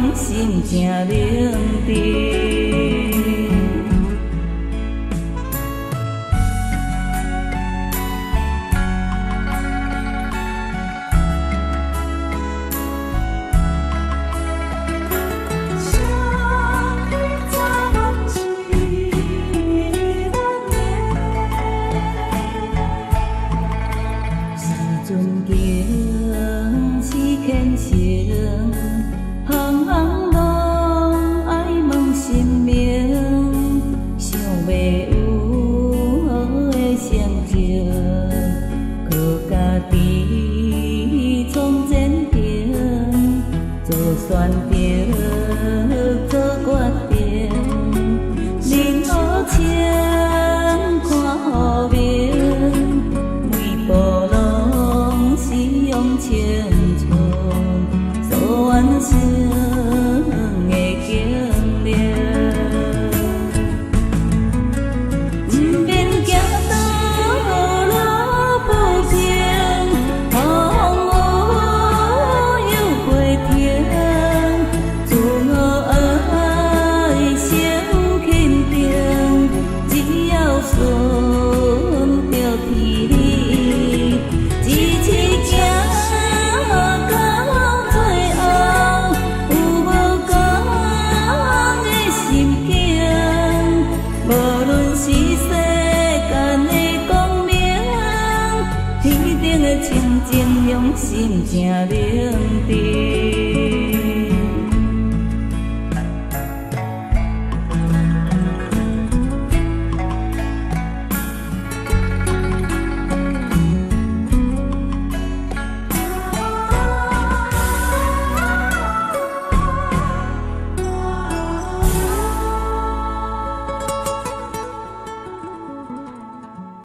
用心正凝定。尊敬是虔诚，行行拢爱问神明，想要有好的成就，靠家己创前程，做选择，做决定，人好情，看好命，每步拢是用青春所完成的经历，不免行道路不平，风雨又过程，自我爱先肯定，只要顺着天理。一起行到最后，有无同的心境？无论是世间的光明，天顶的清净，用心正凝定。